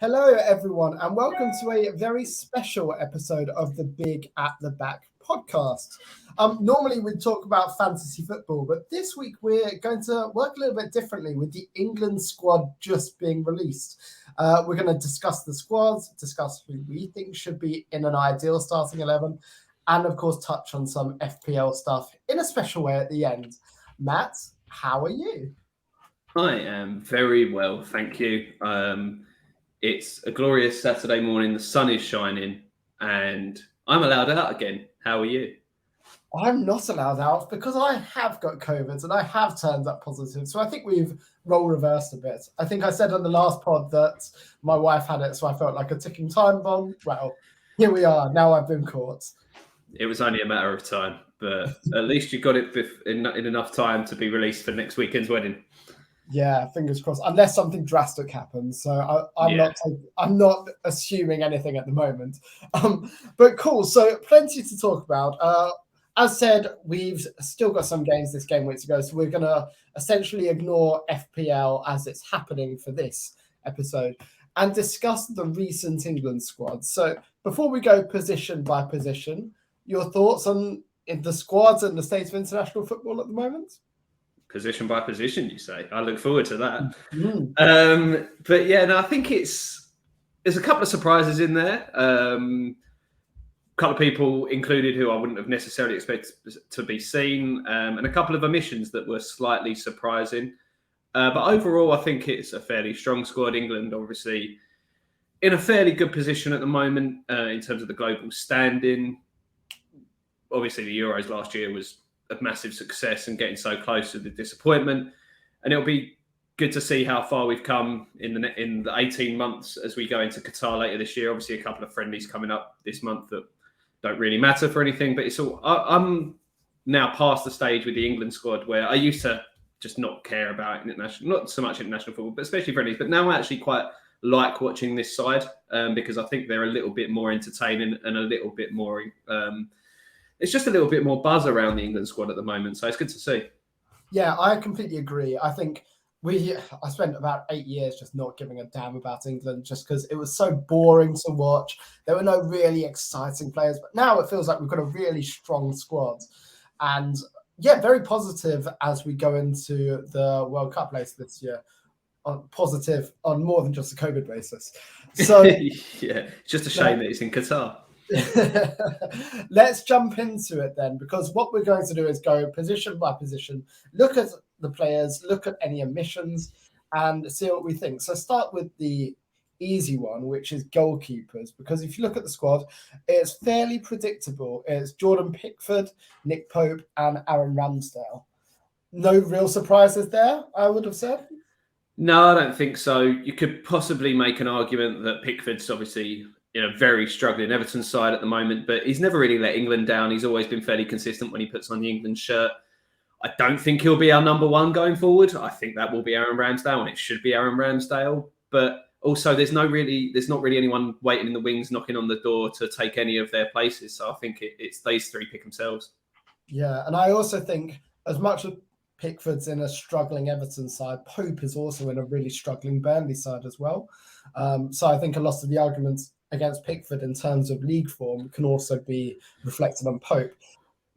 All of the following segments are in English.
Hello, everyone, and welcome to a very special episode of the Big at the Back podcast. Normally, we'd talk about fantasy football, but this week we're going to work a little bit differently with the England squad just being released. We're going to discuss the squads, discuss who we think should be in an ideal starting 11, and of course, touch on some FPL stuff in a special way at the end. Matt, how are you? I am very well, thank you. It's a glorious Saturday morning. The sun is shining, and I'm allowed out again. How are you? I'm not allowed out because I have got COVID and I have turned up positive. So I think we've role reversed a bit. I think I said on the last pod that my wife had it, so I felt like a ticking time bomb. Well, here we are. Now I've been caught. It was only a matter of time, but at least you got it in enough time to be released for next weekend's wedding. Yeah, fingers crossed. Unless something drastic happens, so I'm not assuming anything at the moment. But cool. So plenty to talk about. As said, we've still got some games this game week to go, so we're going to essentially ignore FPL as it's happening for this episode and discuss the recent England squad. So before we go position by position, your thoughts on the squads and the state of international football at the moment? Position by position, you say? I look forward to that. Mm. But yeah, no, I think there's a couple of surprises in there. A couple of people included who I wouldn't have necessarily expected to be seen, and a couple of omissions that were slightly surprising. But overall, I think it's a fairly strong squad. England, obviously, in a fairly good position at the moment in terms of the global standing. Obviously, the Euros last year was a massive success and getting so close to the disappointment. And it'll be good to see how far we've come in the 18 months as we go into Qatar later this year. Obviously, a couple of friendlies coming up this month that don't really matter for anything. But I'm now past the stage with the England squad where I used to just not care about not so much international football, but especially friendlies. But now I actually quite like watching this side because I think they're a little bit more entertaining and a little bit more... it's just a little bit more buzz around the England squad at the moment. So it's good to see. Yeah, I completely agree. I think I spent about 8 years just not giving a damn about England just because it was so boring to watch. There were no really exciting players. But now it feels like we've got a really strong squad. And yeah, very positive as we go into the World Cup later this year. Positive on more than just a COVID basis. So yeah, it's just a shame that it's in Qatar. Let's jump into it then, because what we're going to do is go position by position, look at the players, look at any omissions, and see what we think. So start with the easy one, which is goalkeepers, because if you look at the squad, it's fairly predictable. It's Jordan Pickford, Nick Pope, and Aaron Ramsdale. No real surprises there, I would have said. No, I don't think so. You could possibly make an argument that Pickford's obviously very struggling Everton side at the moment, but he's never really let England down. He's always been fairly consistent when he puts on the England shirt. I don't think he'll be our number one going forward. I think that will be Aaron Ramsdale, and it should be Aaron Ramsdale. But also, there's not really anyone waiting in the wings, knocking on the door to take any of their places. So I think it's these three pick themselves. Yeah, and I also think as much as Pickford's in a struggling Everton side, Pope is also in a really struggling Burnley side as well. So I think a lot of the arguments against Pickford in terms of league form can also be reflected on Pope.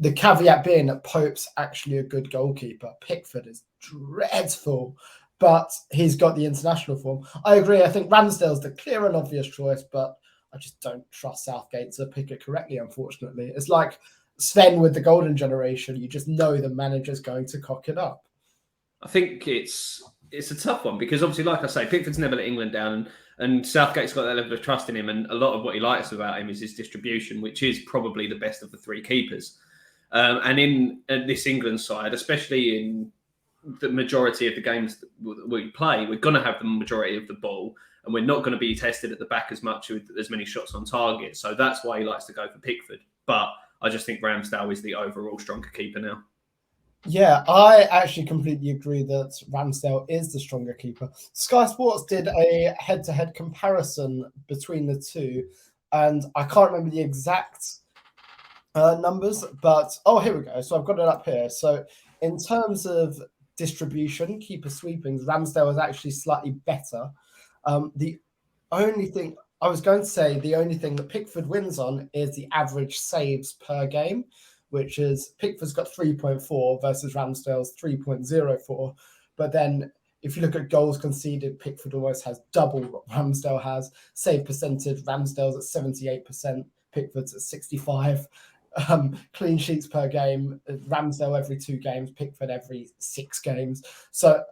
The caveat being that Pope's actually a good goalkeeper. Pickford is dreadful, but he's got the international form. I agree. I think Ramsdale's the clear and obvious choice, but I just don't trust Southgate to pick it correctly, unfortunately. It's like Sven with the golden generation. You just know the manager's going to cock it up. I think it's a tough one because obviously, like I say, Pickford's never let England down, and Southgate's got that level of trust in him, and a lot of what he likes about him is his distribution, which is probably the best of the three keepers. And in this England side, especially in the majority of the games that we play, we're going to have the majority of the ball, and we're not going to be tested at the back as much with as many shots on target. So that's why he likes to go for Pickford. But I just think Ramsdale is the overall stronger keeper now. Yeah, I actually completely agree that Ramsdale is the stronger keeper. Sky Sports did a head-to-head comparison between the two, and I can't remember the exact numbers, but here we go. So I've got it up here. So in terms of distribution, keeper sweepings, Ramsdale is actually slightly better. The only thing I was going to say, the only thing that Pickford wins on is the average saves per game, which is Pickford's got 3.4 versus Ramsdale's 3.04. But then if you look at goals conceded, Pickford almost has double what Ramsdale has. Save percentage, Ramsdale's at 78%, Pickford's at 65. Clean sheets per game, Ramsdale every 2 games, Pickford every 6 games. So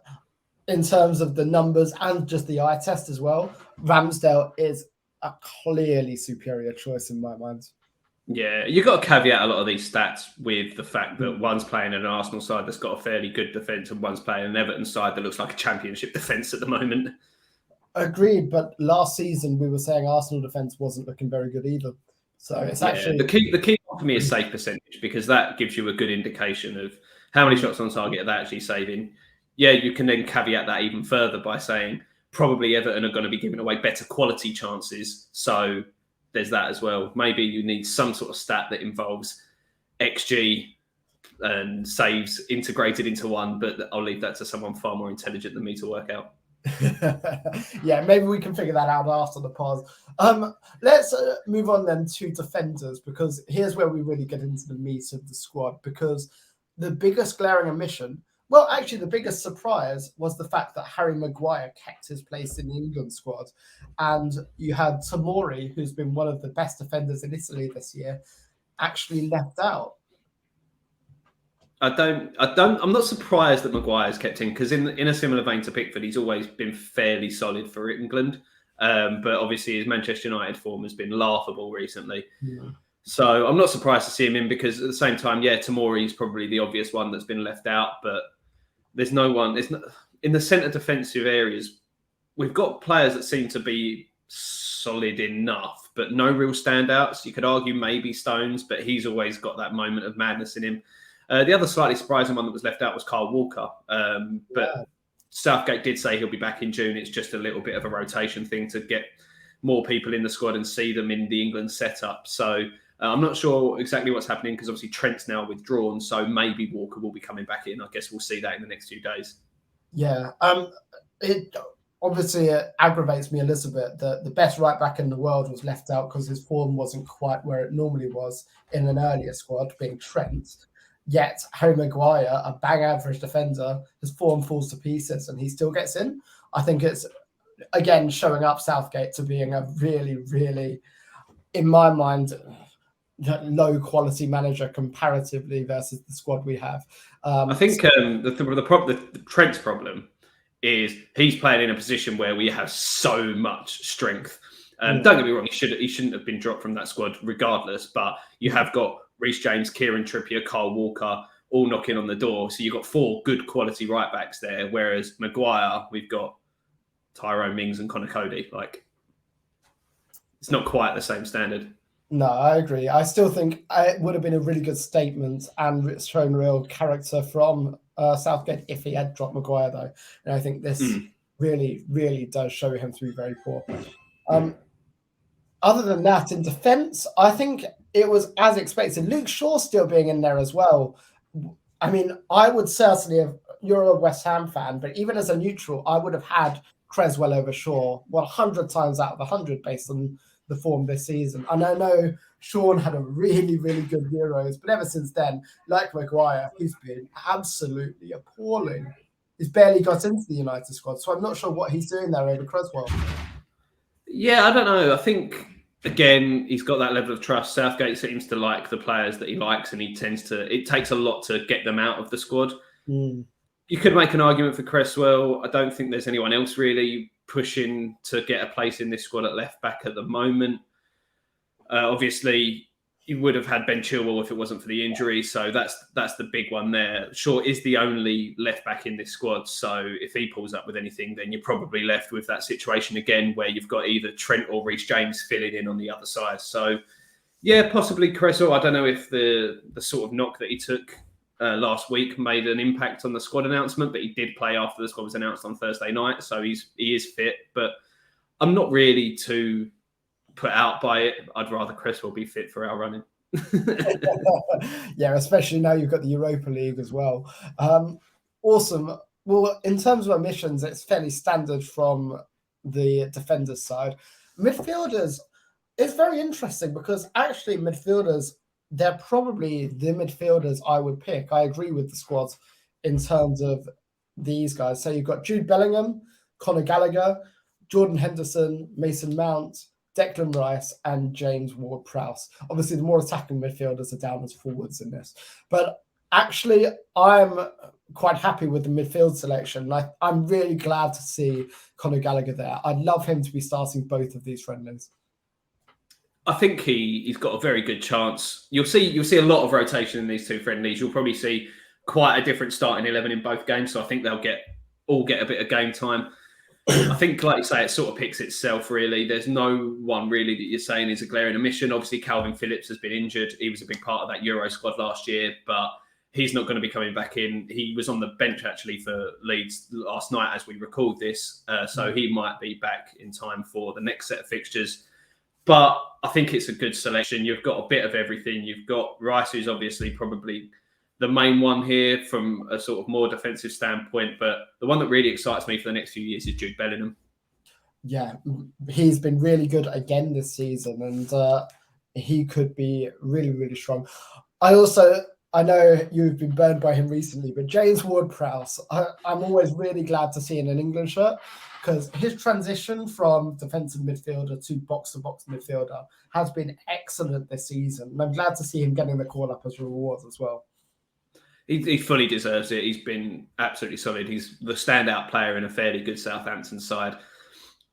in terms of the numbers and just the eye test as well, Ramsdale is a clearly superior choice in my mind. Yeah, you've got to caveat a lot of these stats with the fact that one's playing an Arsenal side that's got a fairly good defence and one's playing an Everton side that looks like a championship defence at the moment. Agreed, but last season we were saying Arsenal defence wasn't looking very good either. So it's actually the key one for me is save percentage, because that gives you a good indication of how many shots on target are they actually saving. Yeah, you can then caveat that even further by saying probably Everton are going to be giving away better quality chances. So there's that as well. Maybe you need some sort of stat that involves XG and saves integrated into one, but I'll leave that to someone far more intelligent than me to work out. Yeah, maybe we can figure that out after the pause. Let's move on then to defenders, because here's where we really get into the meat of the squad, because the biggest glaring omission, well, actually the biggest surprise, was the fact that Harry Maguire kept his place in the England squad. And you had Tomori, who's been one of the best defenders in Italy this year, actually left out. I'm not surprised that Maguire's kept in, because in a similar vein to Pickford, he's always been fairly solid for England. But obviously his Manchester United form has been laughable recently. Yeah. So I'm not surprised to see him in, because at the same time, yeah, Tomori's probably the obvious one that's been left out, but there's no one. In the centre defensive areas, we've got players that seem to be solid enough, but no real standouts. You could argue maybe Stones, but he's always got that moment of madness in him. The other slightly surprising one that was left out was Kyle Walker. But Southgate did say he'll be back in June. It's just a little bit of a rotation thing to get more people in the squad and see them in the England setup. So I'm not sure exactly what's happening, because obviously Trent's now withdrawn. So maybe Walker will be coming back in. I guess we'll see that in the next few days. Yeah. It obviously aggravates me a little bit that the best right back in the world was left out because his form wasn't quite where it normally was in an earlier squad, being Trent. Yet Harry Maguire, a bang average defender, his form falls to pieces and he still gets in. I think it's, again, showing up Southgate to being a really, really, in my mind, low quality manager comparatively versus the squad we have. I think the Trent's problem is he's playing in a position where we have so much strength. Don't get me wrong, he shouldn't have been dropped from that squad regardless, but you have got Reece James, Kieran Trippier, Kyle Walker, all knocking on the door. So you've got 4 good quality right backs there. Whereas Maguire, we've got Tyrone Mings and Connor Cody. Like, it's not quite the same standard. No, I agree. I still think it would have been a really good statement and shown real character from Southgate if he had dropped Maguire, though. And I think this really, really does show him to be very poor. Other than that, in defence, I think it was as expected. Luke Shaw still being in there as well. I mean, I would certainly have, you're a West Ham fan, but even as a neutral, I would have had Creswell over Shaw 100 times out of 100 based on the form this season. And I know Sean had a really, really good Euros, but ever since then, like Maguire, he's been absolutely appalling. He's barely got into the United squad, so I'm not sure what he's doing there over Creswell. Yeah, I don't know. I think, again, he's got that level of trust. Southgate seems to like the players that he likes, and it takes a lot to get them out of the squad. You could make an argument for Creswell. I don't think there's anyone else really pushing to get a place in this squad at left back at the moment. Obviously, you would have had Ben Chilwell if it wasn't for the injury, so that's the big one there. Shaw is the only left back in this squad, so if he pulls up with anything, then you're probably left with that situation again where you've got either Trent or Reece James filling in on the other side. So, yeah, possibly Creswell. I don't know if the sort of knock that he took last week made an impact on the squad announcement, but he did play after the squad was announced on Thursday night, so he is fit. But I'm not really too put out by it. I'd rather Creswell be fit for our running. Yeah, especially now you've got the Europa League as well. Awesome. Well, in terms of omissions, it's fairly standard from the defenders side. Midfielders, it's very interesting because actually midfielders, they're probably the midfielders I would pick. I agree with the squad in terms of these guys. So you've got Jude Bellingham, Conor Gallagher, Jordan Henderson, Mason Mount, Declan Rice, and James Ward-Prowse. Obviously, the more attacking midfielders are down as forwards in this. But actually, I'm quite happy with the midfield selection. I'm really glad to see Conor Gallagher there. I'd love him to be starting both of these friendlies. I think he's got a very good chance. You'll see a lot of rotation in these two friendlies. You'll probably see quite a different starting 11 in both games. So I think they'll all get a bit of game time. I think, like you say, it sort of picks itself, really. There's no one really that you're saying is a glaring omission. Obviously, Calvin Phillips has been injured. He was a big part of that Euro squad last year, but he's not going to be coming back in. He was on the bench, actually, for Leeds last night as we record this. So he might be back in time for the next set of fixtures. But I think it's a good selection. You've got a bit of everything. You've got Rice, who's obviously probably the main one here from a sort of more defensive standpoint. But the one that really excites me for the next few years is Jude Bellingham. Yeah, he's been really good again this season, and he could be really, really strong. I know you've been burned by him recently, but James Ward-Prowse, I'm always really glad to see in an England shirt because his transition from defensive midfielder to box-to-box midfielder has been excellent this season. And I'm glad to see him getting the call-up as rewards as well. He fully deserves it. He's been absolutely solid. He's the standout player in a fairly good Southampton side.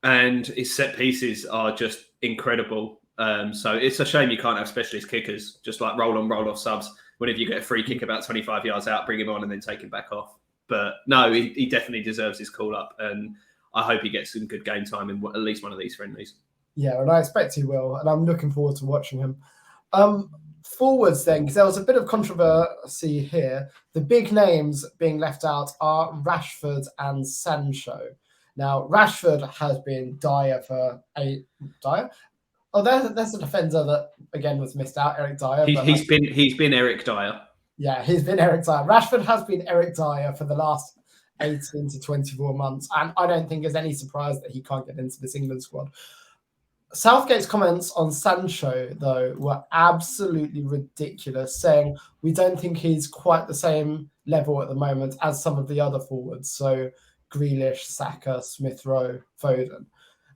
And his set pieces are just incredible. So it's a shame you can't have specialist kickers, just like roll-on, roll-off subs. Whenever you get a free kick about 25 yards out, bring him on and then take him back off. But no, he definitely deserves his call-up. And I hope he gets some good game time in at least one of these friendlies. Yeah, and I expect he will. And I'm looking forward to watching him. Forwards then, because there was a bit of controversy here. The big names being left out are Rashford and Sancho. Now, Rashford has been dire. Oh, there's a defender that again was missed out, Eric Dyer. He's been Eric Dyer. Yeah, he's been Eric Dyer. Rashford has been Eric Dyer for the last 18 to 24 months, and I don't think there's any surprise that he can't get into this England squad. Southgate's comments on Sancho, though, were absolutely ridiculous, saying we don't think he's quite the same level at the moment as some of the other forwards. So Grealish, Saka, Smith Rowe, Foden,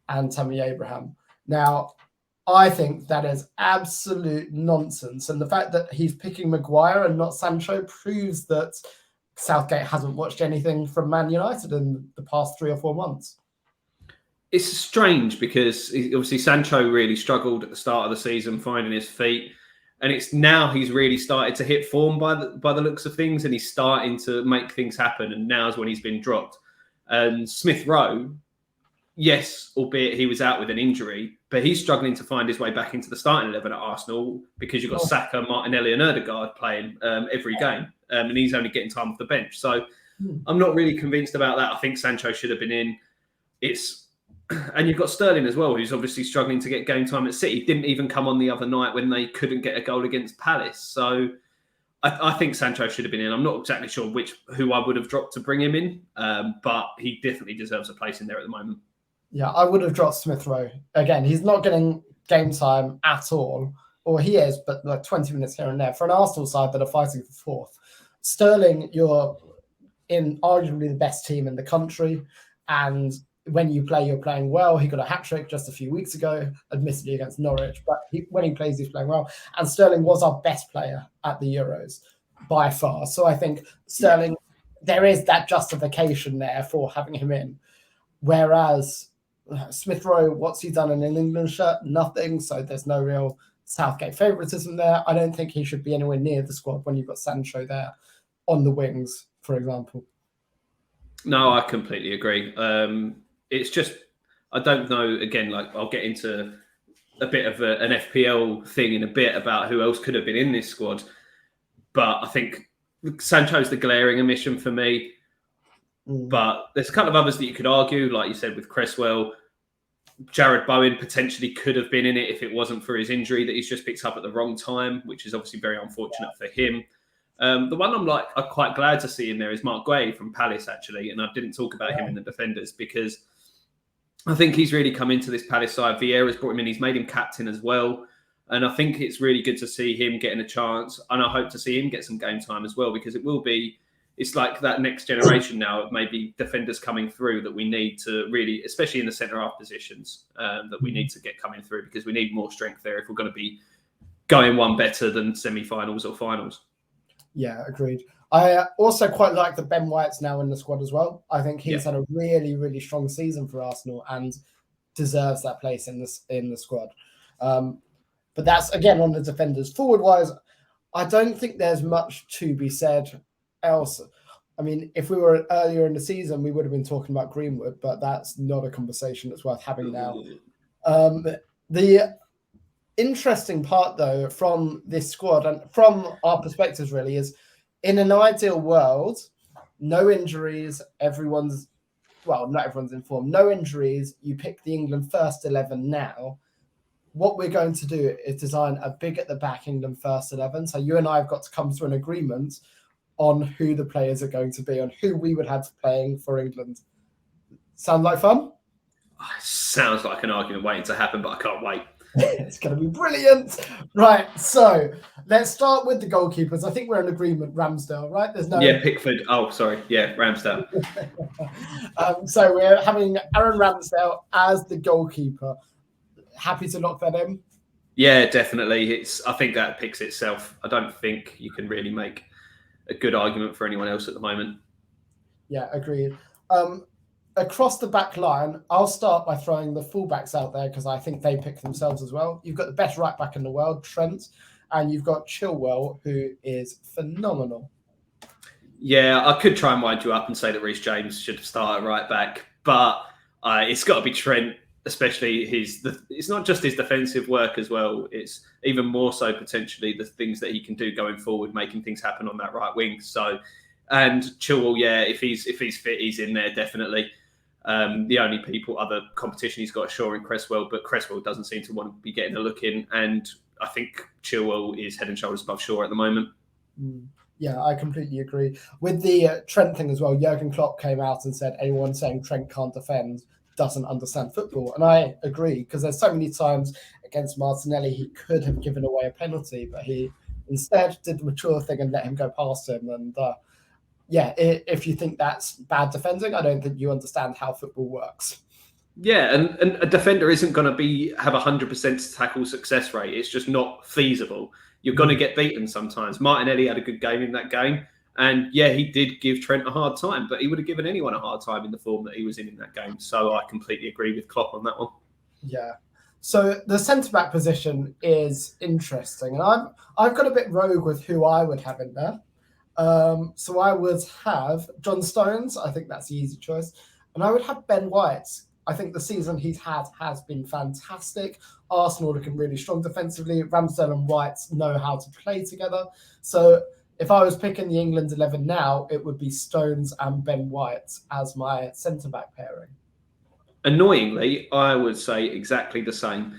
and Tammy Abraham. Now, I think that is absolute nonsense. And the fact that he's picking Maguire and not Sancho proves that Southgate hasn't watched anything from Man United in the past 3 or 4 months. It's strange because obviously Sancho really struggled at the start of the season finding his feet. And it's now he's really started to hit form by the looks of things, and he's starting to make things happen. And now's when he's been dropped. And Smith Rowe, yes, albeit he was out with an injury, but he's struggling to find his way back into the starting 11 at Arsenal because you've got Saka, Martinelli and Ødegaard playing every game. And he's only getting time off the bench. So I'm not really convinced about that. I think Sancho should have been in. And you've got Sterling as well, who's obviously struggling to get game time at City. Didn't even come on the other night when they couldn't get a goal against Palace. So I think Sancho should have been in. I'm not exactly sure who I would have dropped to bring him in, but he definitely deserves a place in there at the moment. Yeah, I would have dropped Smith Rowe. Again, he's not getting game time at all. Or he is, but like 20 minutes here and there. For an Arsenal side that are fighting for fourth. Sterling, you're in arguably the best team in the country. And when you play, you're playing well. He got a hat-trick just a few weeks ago, admittedly against Norwich. But when he plays, he's playing well. And Sterling was our best player at the Euros by far. So I think Sterling, there is that justification there for having him in. Whereas Smith Rowe, what's he done in an England shirt? Nothing. So there's no real Southgate favouritism there. I don't think he should be anywhere near the squad when you've got Sancho there on the wings, for example. No, I completely agree. It's just, I don't know, again, like I'll get into a bit of an FPL thing in a bit about who else could have been in this squad. But I think Sancho's the glaring omission for me. But there's a couple of others that you could argue, like you said, with Cresswell. Jared Bowen potentially could have been in it if it wasn't for his injury that he's just picked up at the wrong time, which is obviously very unfortunate for him. The one I'm quite glad to see in there is Maguire from Palace, actually. And I didn't talk about him in the defenders because I think he's really come into this Palace side. Vieira's brought him in. He's made him captain as well. And I think it's really good to see him getting a chance. And I hope to see him get some game time as well, because it's like that next generation now of maybe defenders coming through that we need to really, especially in the centre-half positions, that we need to get coming through, because we need more strength there if we're going to be going one better than semi-finals or finals. Yeah, agreed. I also quite like that Ben White's now in the squad as well. I think he's had a really, really strong season for Arsenal and deserves that place in the squad. But that's, again, on the defenders. Forward-wise, I don't think there's much to be said else. I mean, if we were earlier in the season, we would have been talking about Greenwood, but that's not a conversation that's worth having now. The interesting part, though, from this squad and from our perspectives, really, is in an ideal world, no injuries, not everyone's informed, no injuries, you pick the England first 11 now. What we're going to do is design a big at the back England first 11. So you and I have got to come to an agreement on who the players are going to be, on who we would have playing for England. Sound like fun? Sounds like an argument waiting to happen, but I can't wait. It's going to be brilliant. Right, so let's start with the goalkeepers. I think we're in agreement, Ramsdale, right? There's no... Yeah, Pickford. Oh, sorry. Yeah, Ramsdale. So we're having Aaron Ramsdale as the goalkeeper. Happy to lock that in? Yeah, definitely. I think that picks itself. I don't think you can really make a good argument for anyone else at the moment. Yeah, agreed. Across the back line, I'll start by throwing the fullbacks out there because I think they pick themselves as well. You've got the best right back in the world, Trent, and you've got Chilwell, who is phenomenal. Yeah, I could try and wind you up and say that Reece James should start at right back, but it's got to be Trent, especially it's not just his defensive work as well. It's even more so potentially the things that he can do going forward, making things happen on that right wing. So, and Chilwell, yeah, if he's fit, he's in there definitely. The only other competition he's got is Shaw and Cresswell, but Cresswell doesn't seem to want to be getting a look in. And I think Chilwell is head and shoulders above Shaw at the moment. Yeah, I completely agree. With the Trent thing as well, Jurgen Klopp came out and said anyone saying Trent can't defend doesn't understand football. And I agree, because there's so many times against Martinelli he could have given away a penalty, but he instead did the mature thing and let him go past him. And if you think that's bad defending, I don't think you understand how football works. Yeah, and a defender isn't going to have 100% tackle success rate. It's just not feasible. You're going to get beaten sometimes. Martinelli had a good game in that game. And yeah, he did give Trent a hard time, but he would have given anyone a hard time in the form that he was in that game. So I completely agree with Klopp on that one. Yeah. So the centre-back position is interesting. And I've got a bit rogue with who I would have in there. So I would have John Stones. I think that's the easy choice. And I would have Ben White. I think the season he's had has been fantastic. Arsenal looking really strong defensively. Ramsdale and White know how to play together. So if I was picking the England 11 now, it would be Stones and Ben White as my centre-back pairing. Annoyingly, I would say exactly the same.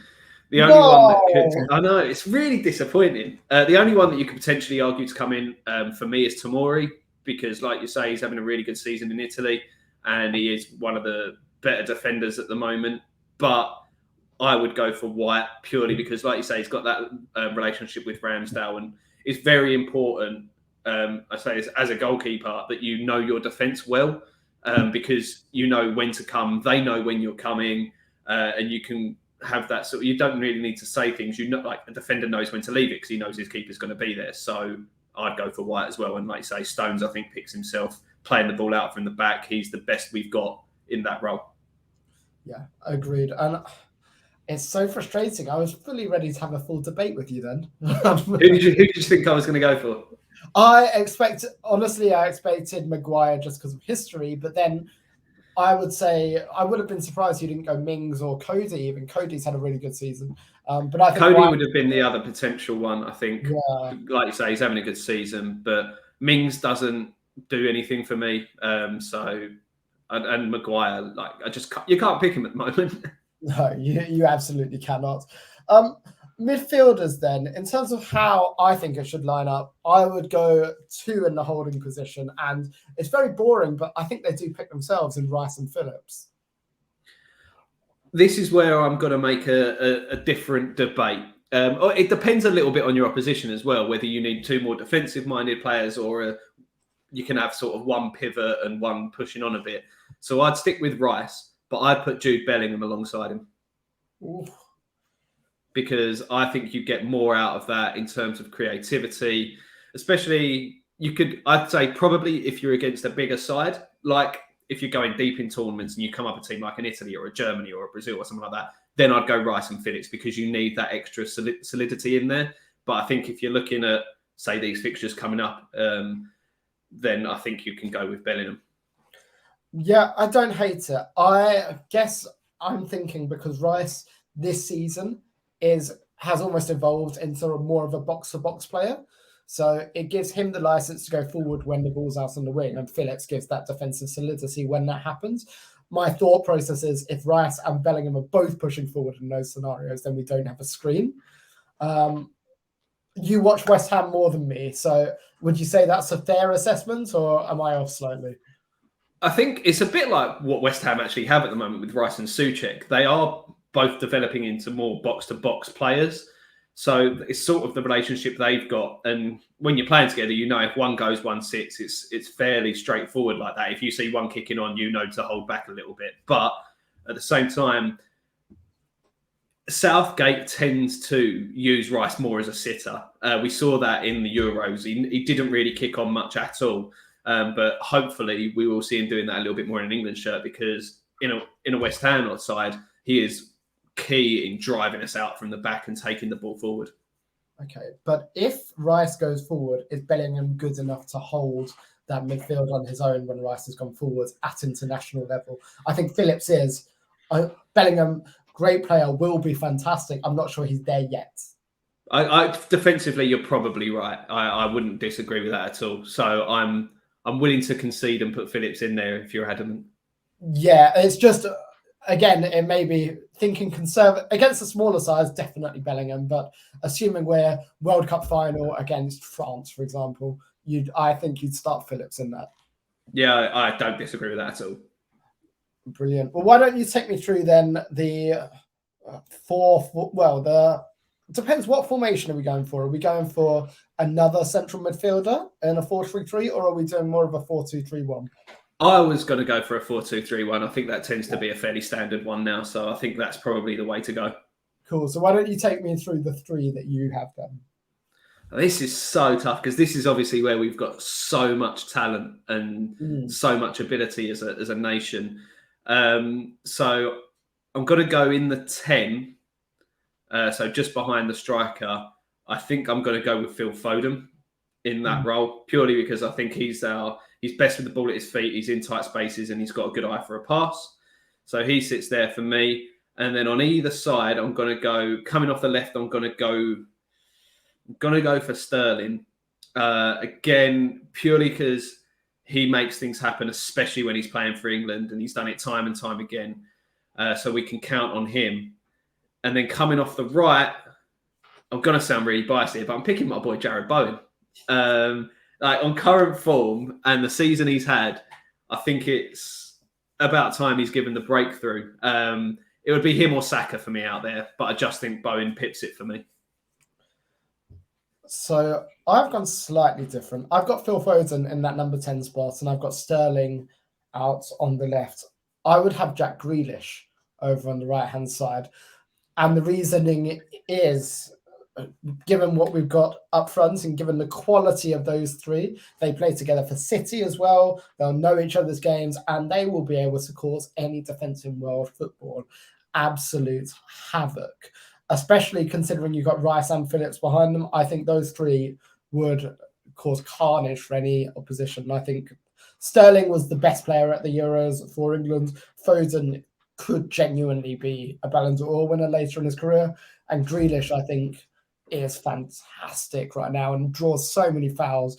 The only one that could... I know, it's really disappointing. The only one that you could potentially argue to come in for me is Tomori, because like you say, he's having a really good season in Italy and he is one of the better defenders at the moment. But I would go for White purely because, like you say, he's got that relationship with Ramsdale, and it's very important, I say this as a goalkeeper, that you know your defence well, because you know when to come, they know when you're coming, and you can have that sort. You don't really need to say things. You know, like a defender knows when to leave it because he knows his keeper's going to be there. So I'd go for White as well. And like you say, Stones, I think, picks himself playing the ball out from the back. He's the best we've got in that role. Yeah, agreed. And it's so frustrating. I was fully ready to have a full debate with you then. Who did you think I was going to go for? I expected Maguire just because of history, but then I would say I would have been surprised you didn't go Mings or Cody. Even Cody's had a really good season, but I think Cody would have been the other potential one. I think, like you say, he's having a good season, but Mings doesn't do anything for me. And Maguire, you can't pick him at the moment. No, you absolutely cannot. Midfielders then, in terms of how I think it should line up, I would go 2 in the holding position. And it's very boring, but I think they do pick themselves in Rice and Phillips. this is where I'm going to make a different debate. It depends a little bit on your opposition as well, whether you need two more defensive-minded players or you can have sort of one pivot and one pushing on a bit. So I'd stick with Rice, but I'd put Jude Bellingham alongside him. Ooh. Because I think you get more out of that in terms of creativity, especially I'd say probably if you're against a bigger side, like if you're going deep in tournaments and you come up a team like an Italy or a Germany or a Brazil or something like that, then I'd go Rice and Phillips because you need that extra solidity in there. But I think if you're looking at, say, these fixtures coming up, then I think you can go with Bellingham. Yeah, I don't hate it. I guess I'm thinking because Rice this season has almost evolved into more of a box-to-box player. So it gives him the license to go forward when the ball's out on the wing, and Phillips gives that defensive solidity when that happens. My thought process is if Rice and Bellingham are both pushing forward in those scenarios, then we don't have a screen. You watch West Ham more than me, so would you say that's a fair assessment, or am I off slightly? I think it's a bit like what West Ham actually have at the moment with Rice and Souček. They are both developing into more box-to-box players. So it's sort of the relationship they've got. And when you're playing together, you know if one goes, one sits, it's fairly straightforward like that. If you see one kicking on, you know to hold back a little bit. But at the same time, Southgate tends to use Rice more as a sitter. We saw that in the Euros. He didn't really kick on much at all. But hopefully we will see him doing that a little bit more in an England shirt because in a West Ham side, he is key in driving us out from the back and taking the ball forward. Okay, but if Rice goes forward, is Bellingham good enough to hold that midfield on his own when Rice has gone forward at international level? I think Phillips is. Bellingham, great player, will be fantastic. I'm not sure he's there yet. I defensively, you're probably right. I wouldn't disagree with that at all. So I'm willing to concede and put Phillips in there if you're adamant. Yeah, it's just, again, it may be thinking conservative. Against the smaller sides, definitely Bellingham. But assuming we're World Cup final against France, for example, I think you'd start Phillips in that. Yeah, I don't disagree with that at all. Brilliant. Well, why don't you take me through then the depends what formation are we going for. Are we going for another central midfielder in a 4-3-3, or are we doing more of a 4-2-3-1? I was going to go for a 4-2-3-1. I think that tends to be a fairly standard one now, so I think that's probably the way to go. Cool. So why don't you take me through the three that you have then? This is so tough because this is obviously where we've got so much talent and so much ability as a nation. So I'm going to go in the 10. So just behind the striker, I think I'm going to go with Phil Foden in that role, purely because I think he's best with the ball at his feet. He's in tight spaces and he's got a good eye for a pass. So he sits there for me. And then on either side, I'm going to go, coming off the left, I'm going to go for Sterling. Again, purely because he makes things happen, especially when he's playing for England, and he's done it time and time again. So we can count on him. And then coming off the right, I'm going to sound really biased here, but I'm picking my boy Jared Bowen. Like on current form and the season he's had, I think it's about time he's given the breakthrough. It would be him or Saka for me out there, but I just think Bowen pips it for me. So I've gone slightly different. I've got Phil Foden in that number 10 spot, and I've got Sterling out on the left. I would have Jack Grealish over on the right-hand side. And the reasoning is, given what we've got up front and given the quality of those three, they play together for City as well. They'll know each other's games, and they will be able to cause any defence in world football absolute havoc, especially considering you've got Rice and Phillips behind them. I think those three would cause carnage for any opposition. I think Sterling was the best player at the Euros for England. Foden could genuinely be a Ballon d'Or winner later in his career. And Grealish, I think, is fantastic right now and draws so many fouls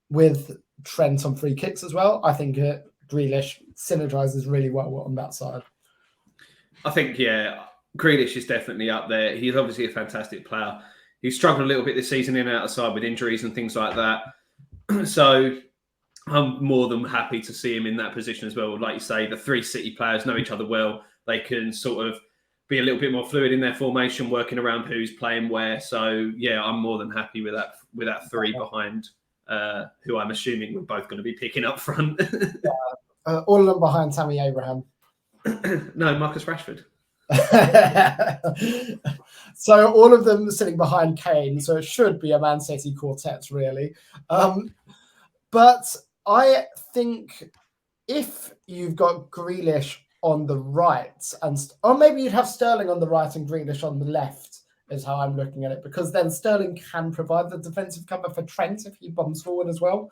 with Trent on free kicks as well. I think Grealish synergizes really well on that side. I think, yeah, Grealish is definitely up there. He's obviously a fantastic player. He's struggled a little bit this season in and out of side with injuries and things like that. So I'm more than happy to see him in that position as well. Like you say, the three City players know each other well. They can sort of be a little bit more fluid in their formation, working around who's playing where. So yeah, I'm more than happy with that three behind who I'm assuming we're both going to be picking up front. All of them behind Tammy Abraham. No, Marcus Rashford. So all of them sitting behind Kane. So it should be a Man City quartet, really. But I think if you've got Grealish on the right, or maybe you'd have Sterling on the right and Grealish on the left, is how I'm looking at it, because then Sterling can provide the defensive cover for Trent if he bombs forward as well.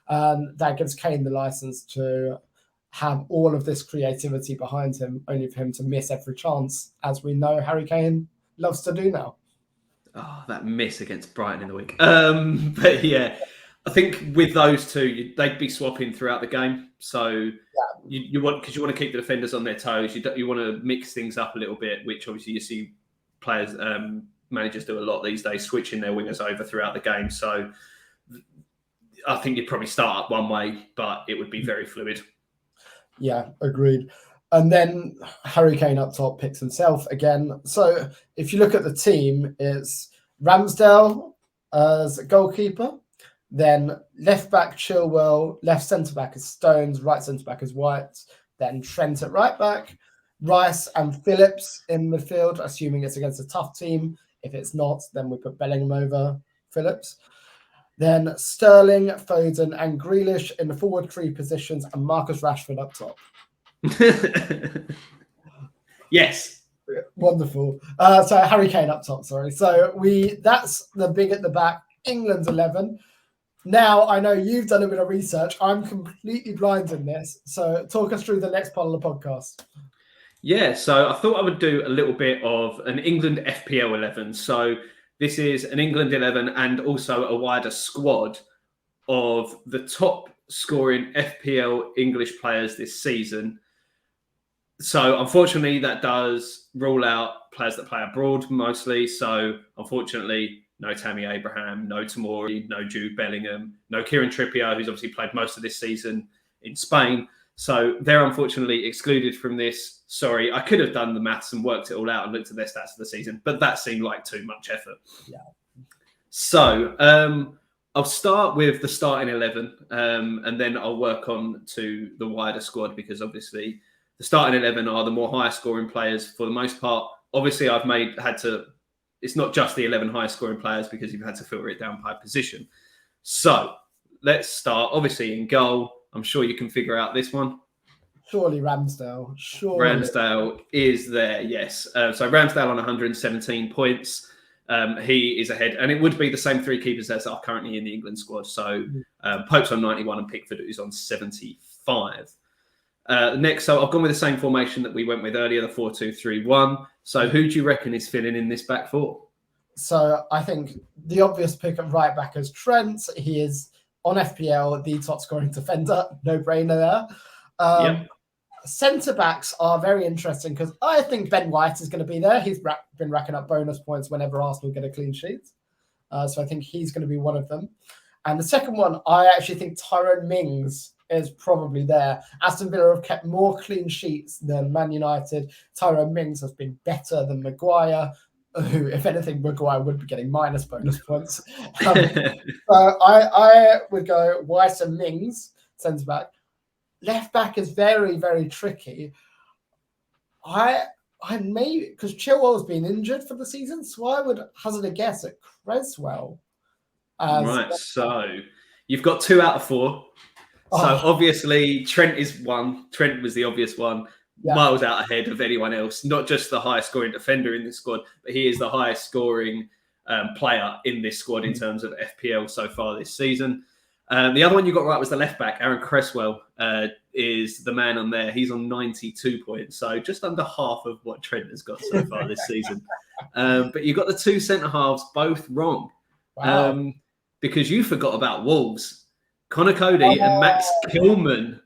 That gives Kane the license to have all of this creativity behind him, only for him to miss every chance, as we know Harry Kane loves to do now. Oh, that miss against Brighton in the week. But yeah, I think with those two, they'd be swapping throughout the game. So you want to keep the defenders on their toes. You want to mix things up a little bit, which obviously you see players, managers do a lot these days, switching their wingers over throughout the game. So I think you'd probably start up one way, but it would be very fluid. Yeah, agreed. And then Harry Kane up top picks himself again. So if you look at the team, it's Ramsdale as a goalkeeper, then left back Chilwell, left centre back is Stones, right centre back is White, then Trent at right back, Rice and Phillips in midfield, assuming it's against a tough team. If it's not, then we put Bellingham over Phillips. Then Sterling, Foden and Grealish in the forward three positions and Marcus Rashford up top. Yes. Wonderful. So Harry Kane up top, sorry. So that's the big at the back, England's 11. Now, I know you've done a bit of research. I'm completely blind in this. So talk us through the next part of the podcast. Yeah, so I thought I would do a little bit of an England FPL 11. So this is an England 11 and also a wider squad of the top scoring FPL English players this season. So unfortunately, that does rule out players that play abroad mostly. So unfortunately, no Tammy Abraham, no Tomori, no Jude Bellingham, no Kieran Trippier, who's obviously played most of this season in Spain. So they're unfortunately excluded from this. Sorry, I could have done the maths and worked it all out and looked at their stats for the season, but that seemed like too much effort. Yeah. So I'll start with the starting 11 and then I'll work on to the wider squad because obviously the starting 11 are the more higher scoring players for the most part. Obviously, it's not just the 11 highest scoring players because you've had to filter it down by position. So let's start. Obviously, in goal, I'm sure you can figure out this one. Surely Ramsdale. Surely. Ramsdale is there, yes. So Ramsdale on 117 points. He is ahead. And it would be the same three keepers as are currently in the England squad. So Pope's on 91 and Pickford is on 75. Next, so I've gone with the same formation that we went with earlier, the 4-2-3-1. So who do you reckon is filling in this back four? So I think the obvious pick at right back is Trent. He is on FPL, the top scoring defender. No brainer there. Yep. Centre backs are very interesting because I think Ben White is going to be there. He's been racking up bonus points whenever Arsenal get a clean sheet. So I think he's going to be one of them. And the second one, I actually think Tyrone Mings is probably there. Aston Villa have kept more clean sheets than Man United. Tyrone Mings has been better than Maguire, who, if anything, Maguire would be getting minus bonus points. So I would go White and Mings, centre back. Left back is very, very tricky. I may, because Chilwell's been injured for the season, so I would hazard a guess at Cresswell. Right, so you've got 2 out of 4. So obviously Trent is one. Trent was the obvious one, miles out ahead of anyone else. Not just the highest scoring defender in this squad, but he is the highest scoring player in this squad in terms of FPL so far this season. The other one you got right was the left back. Aaron Cresswell is the man on there. He's on 92 points, so just under half of what Trent has got so far this season. But you got the 2 centre halves both wrong. Wow. Because you forgot about Wolves. Connor Cody and Max Kilman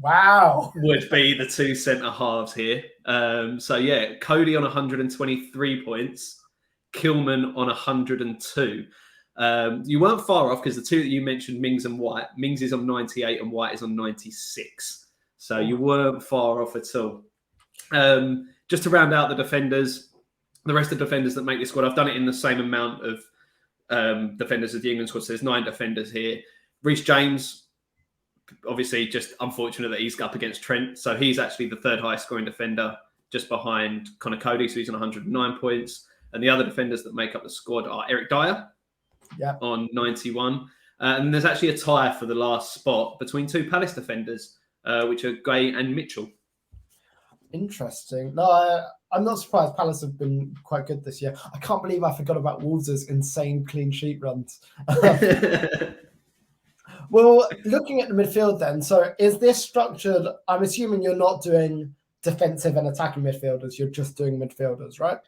would be the 2 centre halves here. So yeah, Cody on 123 points, Kilman on 102. You weren't far off because the 2 that you mentioned, Mings and White, Mings is on 98 and White is on 96. So you weren't far off at all. just to round out the defenders, the rest of the defenders that make this squad, I've done it in the same amount of defenders as the England squad. So there's 9 defenders here. Reece James, obviously, just unfortunate that he's up against Trent. So he's actually the 3rd highest scoring defender, just behind Connor Cody. So he's on 109 points. And the other defenders that make up the squad are Eric Dyer on 91. And there's actually a tie for the last spot between 2 Palace defenders, which are Gay and Mitchell. Interesting. No, I'm not surprised. Palace have been quite good this year. I can't believe I forgot about Wolves' insane clean sheet runs. Well, looking at the midfield then, so is this structured? I'm assuming you're not doing defensive and attacking midfielders. You're just doing midfielders, right?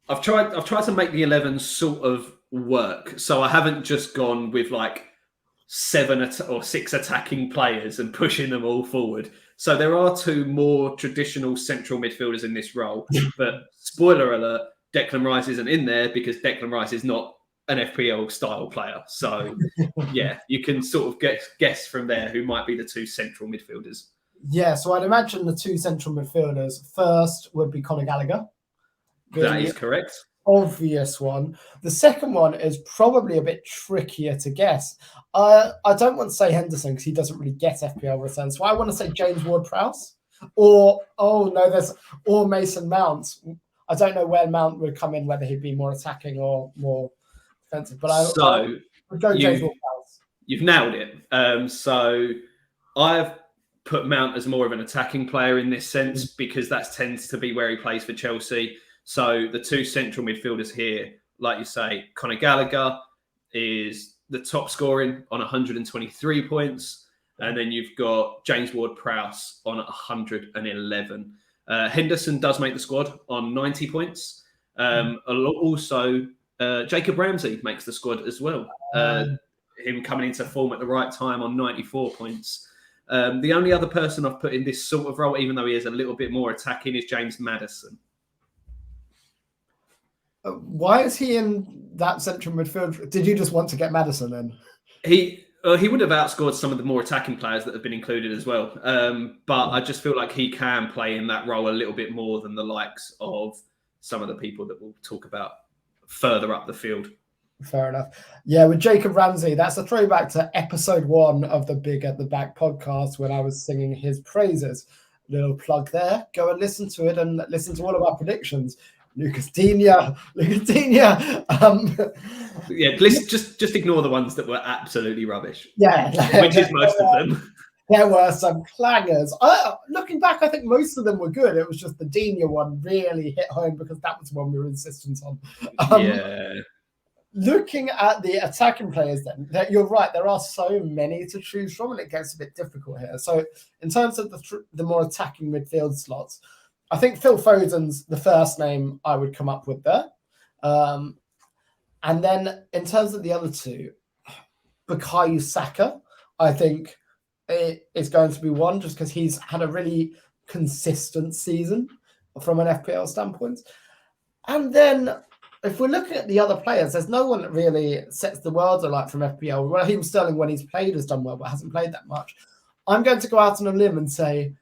I've tried to make the 11 sort of work. So I haven't just gone with like 7 or 6 attacking players and pushing them all forward. So there are 2 more traditional central midfielders in this role. But spoiler alert, Declan Rice isn't in there because Declan Rice is not an FPL style player. So yeah, you can sort of guess from there who might be the 2 central midfielders. Yeah, so I'd imagine the 2 central midfielders first would be Conor Gallagher. That is correct. Obvious one. The second one is probably a bit trickier to guess. I don't want to say Henderson because he doesn't really get FPL returns. So I want to say James Ward-Prowse or Mason Mount. I don't know where Mount would come in, whether he'd be more attacking or more defensive. But I would go James Ward-Prowse. You've nailed it. So I've put Mount as more of an attacking player in this sense because that tends to be where he plays for Chelsea. So the 2 central midfielders here, like you say, Conor Gallagher is the top scoring on 123 points. And then you've got James Ward-Prowse on 111. Henderson does make the squad on 90 points. Also, Jacob Ramsey makes the squad as well. Him coming into form at the right time on 94 points. The only other person I've put in this sort of role, even though he is a little bit more attacking, is James Maddison. Why is he in that central midfield? Did you just want to get Maddison in? He would have outscored some of the more attacking players that have been included as well. But I just feel like he can play in that role a little bit more than the likes of some of the people that we'll talk about further up the field. Fair enough. Yeah, with Jacob Ramsey, that's a throwback to episode 1 of the Big at the Back podcast when I was singing his praises. Little plug there. Go and listen to it and listen to all of our predictions. Lucas Digne. Yeah, just ignore the ones that were absolutely rubbish. Yeah. Which is most of them. There were some clangers. Looking back, I think most of them were good. It was just the Digne one really hit home because that was one we were insistent on. Looking at the attacking players then, you're right, there are so many to choose from and it gets a bit difficult here. So in terms of the more attacking midfield slots, I think Phil Foden's the first name I would come up with there. And then in terms of the other 2, Bukayo Saka, I think is going to be one just because he's had a really consistent season from an FPL standpoint. And then if we're looking at the other players, there's no one that really sets the world alight from FPL. Raheem Sterling, when he's played, has done well, but hasn't played that much. I'm going to go out on a limb and say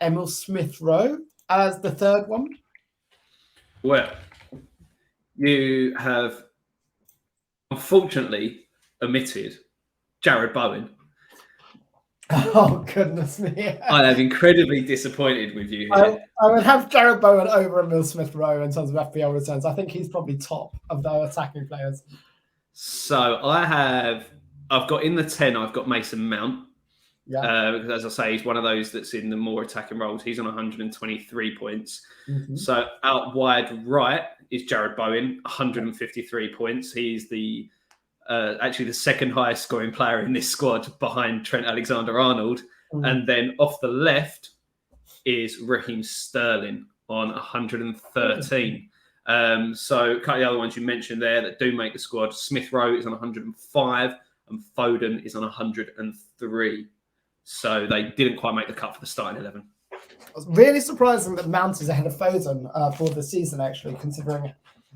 Emil Smith-Rowe as the 3rd one. Well, you have unfortunately omitted Jared Bowen. Oh, goodness me. I am incredibly disappointed with you here. I would have Jared Bowen over Emil Smith-Rowe in terms of FPL returns. I think he's probably top of the attacking players. So I've got in the 10, I've got Mason Mount. Yeah. Because as I say, he's one of those that's in the more attacking roles. He's on 123 points. Mm-hmm. So out wide right is Jared Bowen, 153 points. He's the actually the 2nd highest scoring player in this squad behind Trent Alexander-Arnold. Mm-hmm. And then off the left is Raheem Sterling on 113. So a couple of the other ones you mentioned there that do make the squad. Smith-Rowe is on 105 and Foden is on 103. So they didn't quite make the cut for the starting 11. It's really surprising that Mount is ahead of Foden for the season, actually, considering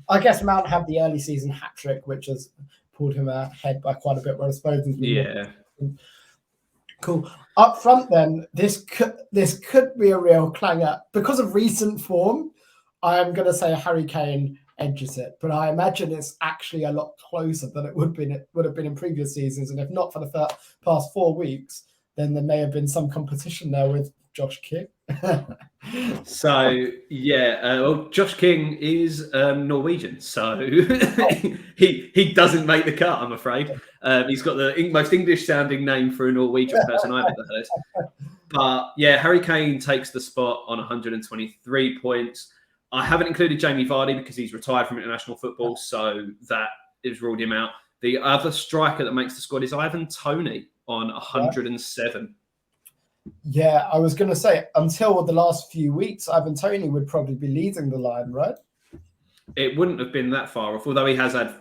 I guess Mount had the early season hat-trick, which has pulled him ahead by quite a bit, whereas Foden's been cool. Up front then, this could be a real clanger. Because of recent form, I'm going to say Harry Kane edges it, but I imagine it's actually a lot closer than it would have been in previous seasons. And if not for the past 4 weeks, then there may have been some competition there with Josh King. So well, Josh King is Norwegian, so he doesn't make the cut, I'm afraid. He's got the most English-sounding name for a Norwegian person I've ever heard. But yeah, Harry Kane takes the spot on 123 points. I haven't included Jamie Vardy because he's retired from international football, so that has ruled him out. The other striker that makes the squad is Ivan Toney on 107. Yeah, I was going to say, until the last few weeks, Ivan Toney would probably be leading the line, right? It wouldn't have been that far off, although he has had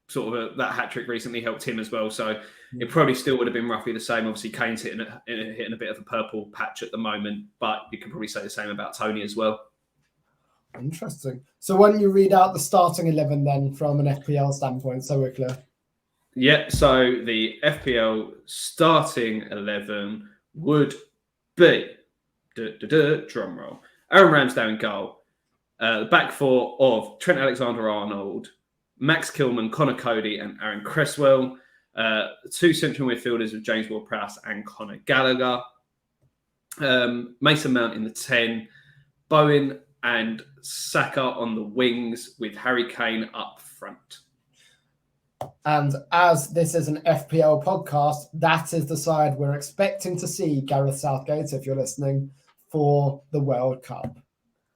sort of that hat-trick recently helped him as well. So it probably still would have been roughly the same. Obviously, Kane's hitting a bit of a purple patch at the moment, but you can probably say the same about Toney as well. Interesting. So why don't you read out the starting 11 then from an FPL standpoint, so we're clear? Yeah, so the FPL starting 11 would be, drum roll, Aaron Ramsdale in goal, the back four of Trent Alexander-Arnold, Max Kilman, Connor Cody and Aaron Cresswell, two central midfielders of James Ward-Prowse and Conor Gallagher, Mason Mount in the 10, Bowen and Saka on the wings with Harry Kane up front. And as this is an FPL podcast, that is the side we're expecting to see Gareth Southgate, if you're listening, for the World Cup.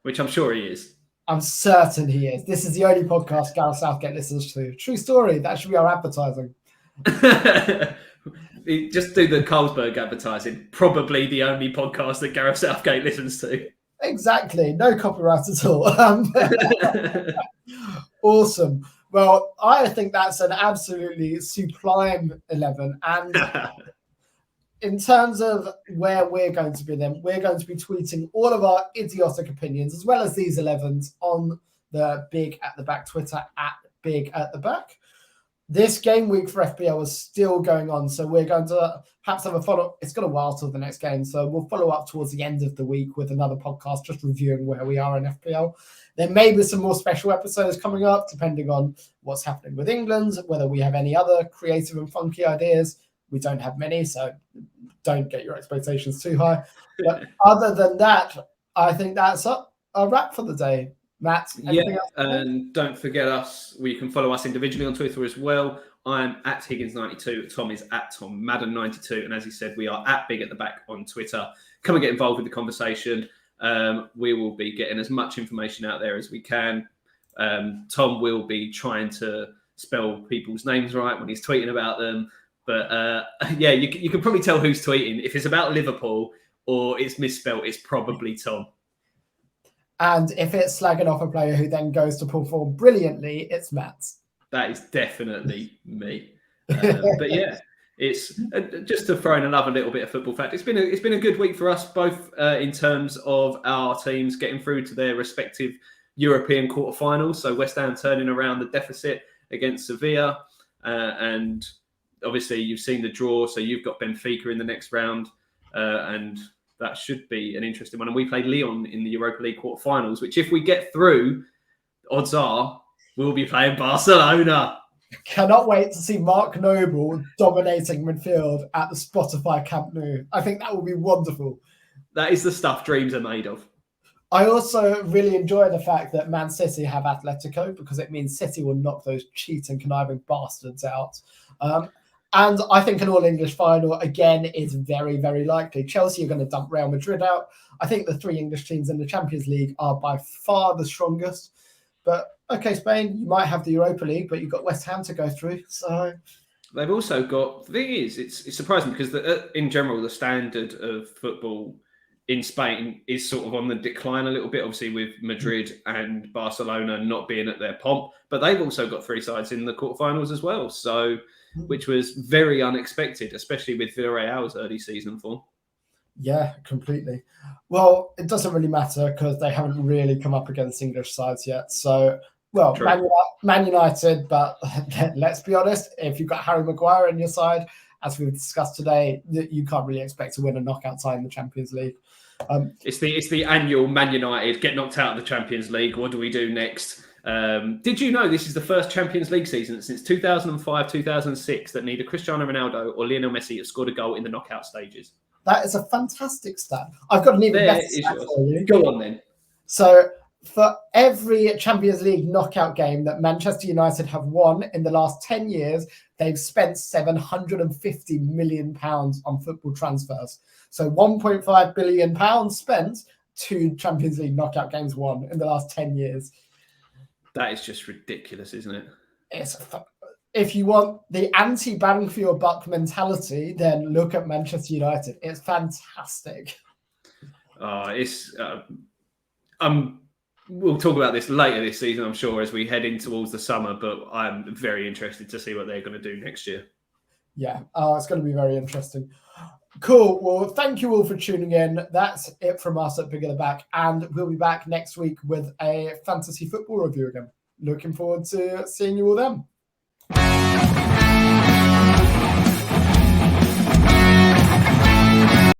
Which I'm sure he is. I'm certain he is. This is the only podcast Gareth Southgate listens to. True story. That should be our advertising. Just do the Carlsberg advertising. Probably the only podcast that Gareth Southgate listens to. Exactly. No copyright at all. Awesome. Well, I think that's an absolutely sublime 11. And in terms of where we're going to be then, we're going to be tweeting all of our idiotic opinions, as well as these 11s, on the Big at the Back Twitter, at Big at the Back. This game week for FPL is still going on, so we're going to perhaps have a follow. It's got a while till the next game, so we'll follow up towards the end of the week with another podcast, just reviewing where we are in FPL. There may be some more special episodes coming up, depending on what's happening with England, whether we have any other creative and funky ideas. We don't have many, so don't get your expectations too high. But other than that, I think that's a wrap for the day. Matt, yeah, and don't forget us. You can follow us individually on Twitter as well. I'm at Higgins92. Tom is at TomMadden92. And as he said, we are at Big at the Back on Twitter. Come and get involved with the conversation. We will be getting as much information out there as we can. Tom will be trying to spell people's names right when he's tweeting about them. But yeah, you can probably tell who's tweeting. If it's about Liverpool or it's misspelled, it's probably Tom. And if it's slagging off a player who then goes to perform brilliantly, it's Matt. That is definitely me. But yeah, it's just to throw in another little bit of football fact. It's been a good week for us, both in terms of our teams getting through to their respective European quarterfinals. So West Ham turning around the deficit against Sevilla, and obviously you've seen the draw. So you've got Benfica in the next round, and that should be an interesting one. And we played Lyon in the Europa League quarterfinals, which if we get through, odds are we'll be playing Barcelona. Cannot wait to see Mark Noble dominating midfield at the Spotify Camp Nou. I think that will be wonderful. That is the stuff dreams are made of. I also really enjoy the fact that Man City have Atletico, because it means City will knock those cheating, conniving bastards out. And I think an all-English final, again, is very, very likely. Chelsea are going to dump Real Madrid out. I think the three English teams in the Champions League are by far the strongest. But, okay, Spain, you might have the Europa League, but you've got West Ham to go through. So they've also got... The thing is, it's surprising because in general, the standard of football in Spain is sort of on the decline a little bit, obviously with Madrid and Barcelona not being at their pomp. But they've also got three sides in the quarterfinals as well. So... which was very unexpected, especially with Villarreal's early season form. Yeah, completely. Well, it doesn't really matter because they haven't really come up against English sides yet. So, well, Man United, but let's be honest, if you've got Harry Maguire on your side, as we've discussed today, you can't really expect to win a knockout tie in the Champions League. It's the annual Man United get knocked out of the Champions League. What do we do next? Did you know this is the first Champions League season since 2005-2006 that neither Cristiano Ronaldo or Lionel Messi have scored a goal in the knockout stages? That is a fantastic stat. I've got an even better stat for you. Go on then. So for every Champions League knockout game that Manchester United have won in the last 10 years, they've spent £750 million on football transfers. So £1.5 billion spent, 2 Champions League knockout games won in the last 10 years. That is just ridiculous, isn't it? If you want the anti-bang for your buck mentality, then look at Manchester United. It's fantastic. We'll talk about this later this season, I'm sure, as we head in towards the summer, but I'm very interested to see what they're going to do next year. Yeah, it's going to be very interesting. Cool. Well, thank you all for tuning in. That's it from us at Big at the Back, and we'll be back next week with a fantasy football review again. Looking forward to seeing you all then.